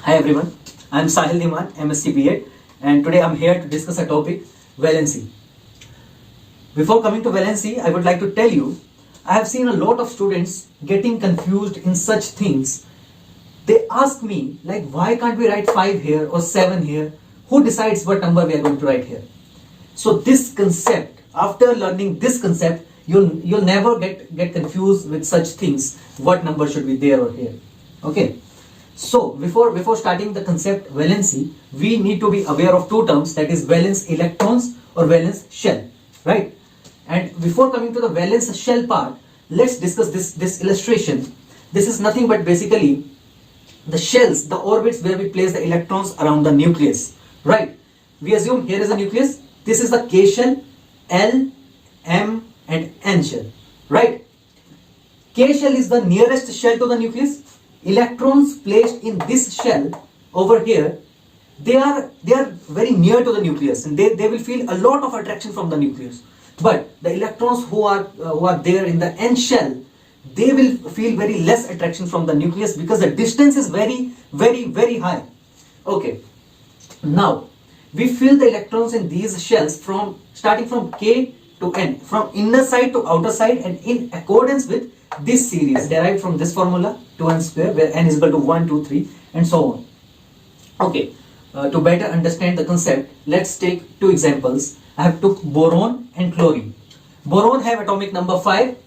Hi everyone, I am Sahil Dhiman, MSc B.Ed, and today I am here to discuss a topic, valency. Before coming to valency, I would like to tell you, I have seen a lot of students getting confused in such things. They ask me, like, why can't we write 5 here or 7 here? Who decides what number we are going to write here? So this concept, after learning this concept, you'll never get confused with such things. What number should be there or here? Okay. So before starting the concept valency, we need to be aware of two terms, that is valence electrons or valence shell, right? And before coming to the valence shell part, let's discuss this illustration. This is nothing but basically the shells, the orbits where we place the electrons around the nucleus, right? We assume here is a nucleus. This is the K shell, L, M and N shell, right? K shell is the nearest shell to the nucleus. Electrons placed in this shell over here, they are very near to the nucleus, and they will feel a lot of attraction from the nucleus. But the electrons who are there in the N shell, they will feel very less attraction from the nucleus because the distance is very high. Okay, now we fill the electrons in these shells from starting from K to N, from inner side to outer side, and in accordance with this series derived from this formula 2n square, where n is equal to 1, 2, 3 and so on. Okay, to better understand the concept, let's take two examples. I have took boron and chlorine. Boron have atomic number 5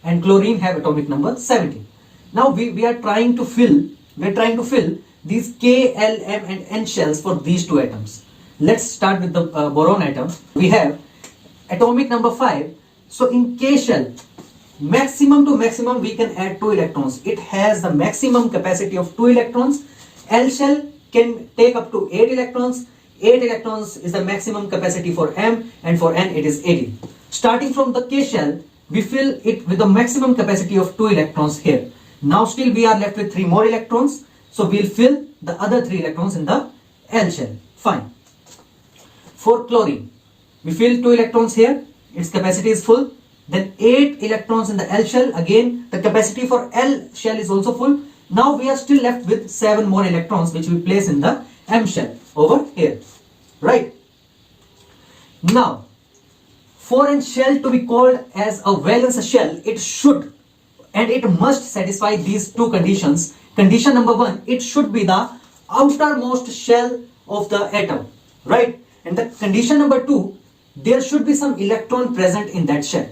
and chlorine have atomic number 17. Now we are trying to fill these K, L, M and N shells for these two atoms. Let's start with the boron atom. We have atomic number 5. So in K shell, maximum to maximum we can add 2 electrons. It has the maximum capacity of 2 electrons. L shell can take up to 8 electrons. 8 electrons is the maximum capacity for M, and for N it is 18. Starting from the K shell, we fill it with the maximum capacity of 2 electrons here. Now still we are left with 3 more electrons. So we'll fill the other 3 electrons in the L shell. Fine. For chlorine, we fill 2 electrons here. Its capacity is full. Then 8 electrons in the L shell. Again, the capacity for L shell is also full. Now we are still left with 7 more electrons which we place in the M shell over here. Right? Now, for a shell to be called as a valence shell, it should and it must satisfy these two conditions. Condition number 1, it should be the outermost shell of the atom. Right? And the condition number 2, there should be some electron present in that shell.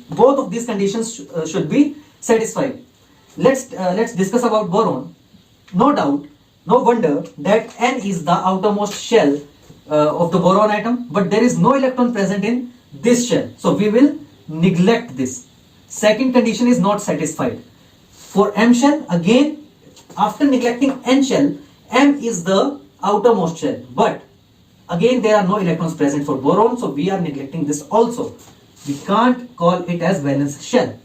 Both of these conditions should be satisfied. Let's discuss about boron. No doubt, no wonder that N is the outermost shell of the boron atom, but there is no electron present in this shell. So we will neglect this. Second condition is not satisfied. For M shell, again, after neglecting N shell, M is the outermost shell, but again there are no electrons present for boron, so we are neglecting this also. We can't call it as valence shell.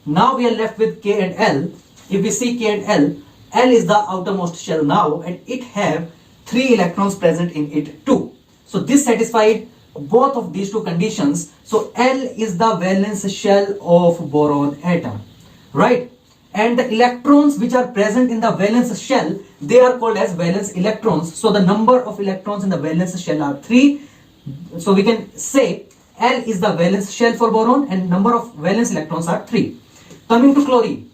Now we are left with K and L. If we see K and L, L is the outermost shell now, and it have 3 electrons present in it too. So this satisfied both of these two conditions. So L is the valence shell of boron atom, right? And the electrons which are present in the valence shell, they are called as valence electrons. So the number of electrons in the valence shell are 3. So we can say L is the valence shell for boron and number of valence electrons are 3. Coming to chlorine.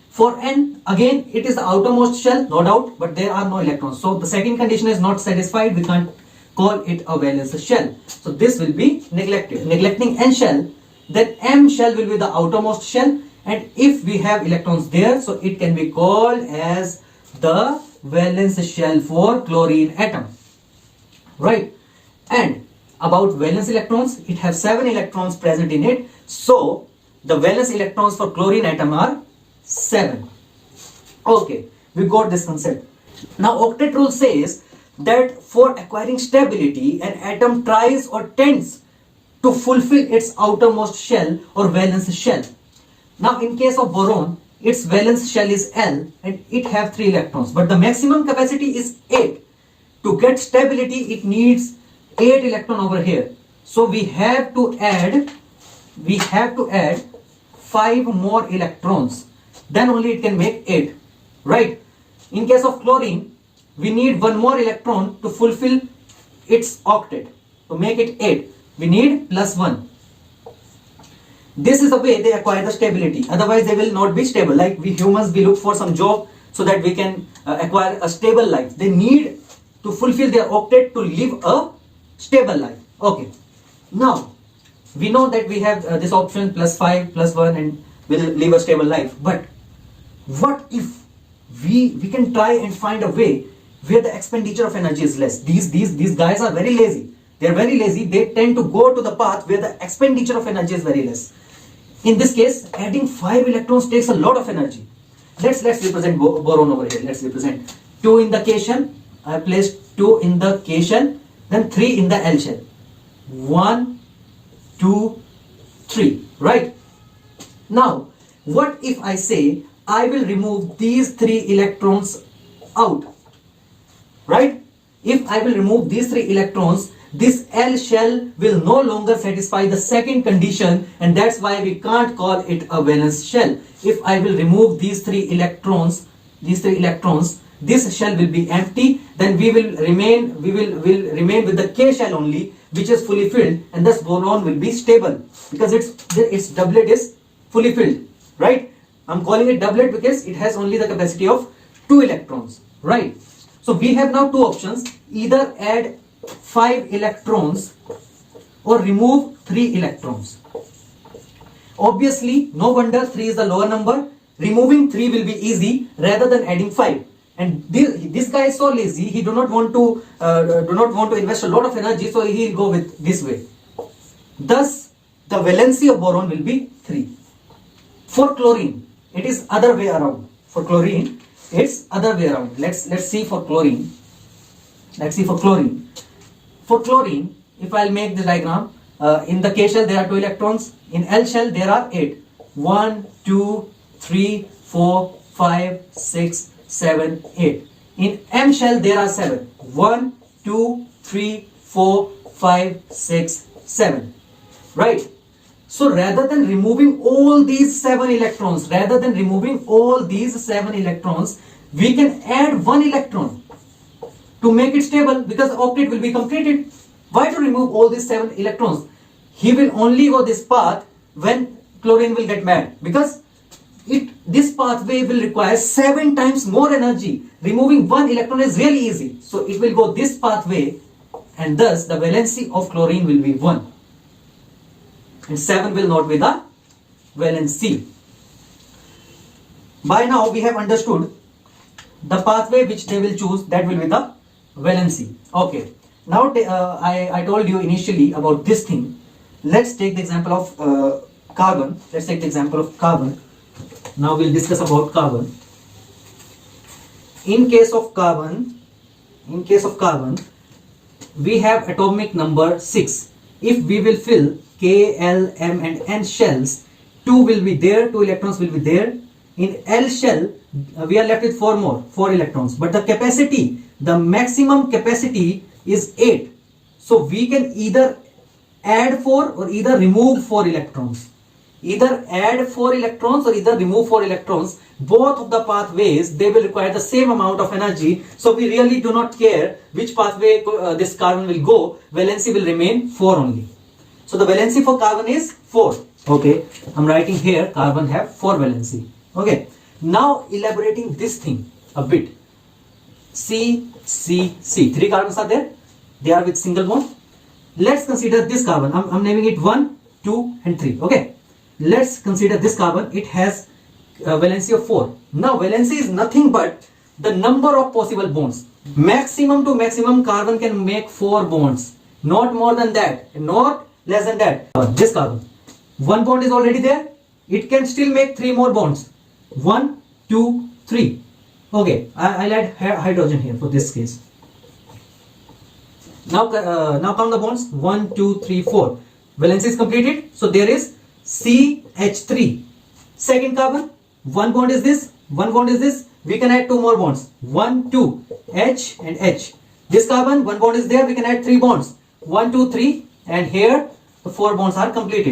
For N, again it is the outermost shell, no doubt, but there are no electrons. So the second condition is not satisfied. We can't call it a valence shell. So this will be neglected. Neglecting N shell, then M shell will be the outermost shell, and if we have electrons there, so it can be called as the valence shell for chlorine atom. Right? And about valence electrons, it has 7 electrons present in it. So the valence electrons for chlorine atom are 7. Okay, we got this concept. Now octet rule says that for acquiring stability, an atom tries or tends to fulfill its outermost shell or valence shell. Now in case of boron, its valence shell is L and it have 3 electrons, but the maximum capacity is 8. To get stability, it needs 8 electron over here. So we have to add 5 more electrons. Then only it can make 8. Right? In case of chlorine, we need one more electron to fulfill its octet. To make it 8, we need +1. This is the way they acquire the stability. Otherwise, they will not be stable. Like we humans, we look for some job so that we can acquire a stable life. They need to fulfill their octet to live a stable life. Okay. Now, we know that we have this option +5, +1 and will live a stable life. But what if we can try and find a way where the expenditure of energy is less? These guys are very lazy. They are very lazy. They tend to go to the path where the expenditure of energy is very less. In this case, adding 5 electrons takes a lot of energy. Let's represent boron over here. Let's represent 2 in the cation. I placed 2 in the cation, then 3 in the L shell. 1, 2, 3. Right? Now, what if I say I will remove these 3 electrons out? Right? If I will remove these 3 electrons, this L shell will no longer satisfy the second condition, and that's why we can't call it a valence shell. If I will remove these 3 electrons, this shell will be empty. Then we will remain with the K shell only, which is fully filled, and thus boron will be stable because its doublet is fully filled. Right? I'm calling it doublet because it has only the capacity of 2 electrons. Right? So we have now 2 options: either add 5 electrons or remove 3 electrons. Obviously, no wonder 3 is the lower number. Removing 3 will be easy rather than adding 5. And this guy is so lazy. He do not want to invest a lot of energy, so he will go with this way. Thus, the valency of boron will be 3. For chlorine, it is other way around. For chlorine, it's other way around. Let's see for chlorine. Let's see for chlorine. For chlorine, if I'll make the diagram, in the K shell there are 2 electrons. In L shell there are 8. 1, 2, 3, 4, 5, 6, 7, 8. In M shell there are 7. 1, 2, 3, 4, 5, 6, 7. Right? So rather than removing all these 7 electrons, we can add 1 electron to make it stable, because the octet will be completed. Why to remove all these 7 electrons? He will only go this path when chlorine will get mad, because this pathway will require 7 times more energy. Removing 1 electron is really easy. So it will go this pathway, and thus the valency of chlorine will be 1. And 7 will not be the valency. By now we have understood the pathway which they will choose, that will be the valency. Okay. Now I told you initially about this thing. Let's take the example of carbon. Let's take the example of carbon. Now we'll discuss about carbon. In case of carbon, we have atomic number 6. If we will fill K, L, M and N shells, 2 will be there, 2 electrons will be there. In L shell, we are left with 4 electrons. But the capacity, the maximum capacity is 8. So we can either add 4 or either remove 4 electrons. Either add 4 electrons or either remove 4 electrons. Both of the pathways, they will require the same amount of energy. So we really do not care which pathway this carbon will go. Valency will remain 4 only. So the valency for carbon is 4. Okay, I'm writing here carbon have 4 valency. Okay, now elaborating this thing a bit. C, 3 carbons are there. They are with single bond. Let's consider this carbon. I'm naming it 1, 2 and 3. Okay, let's consider this carbon. It has a valency of 4. Now valency is nothing but the number of possible bonds. Maximum to maximum, carbon can make 4 bonds. Not more than that, not less than that. This carbon, 1 bond is already there. It can still make 3 more bonds. 1, 2, 3. Okay, I'll add hydrogen here for this case. Now count the bonds. 1, 2, 3, 4. Valency is completed. So there is CH3. Second carbon, 1 bond is this, 1 bond is this. We can add 2 more bonds. 1, 2, H and H. This carbon, 1 bond is there. We can add 3 bonds. 1, 2, 3, and here the 4 bonds are completed.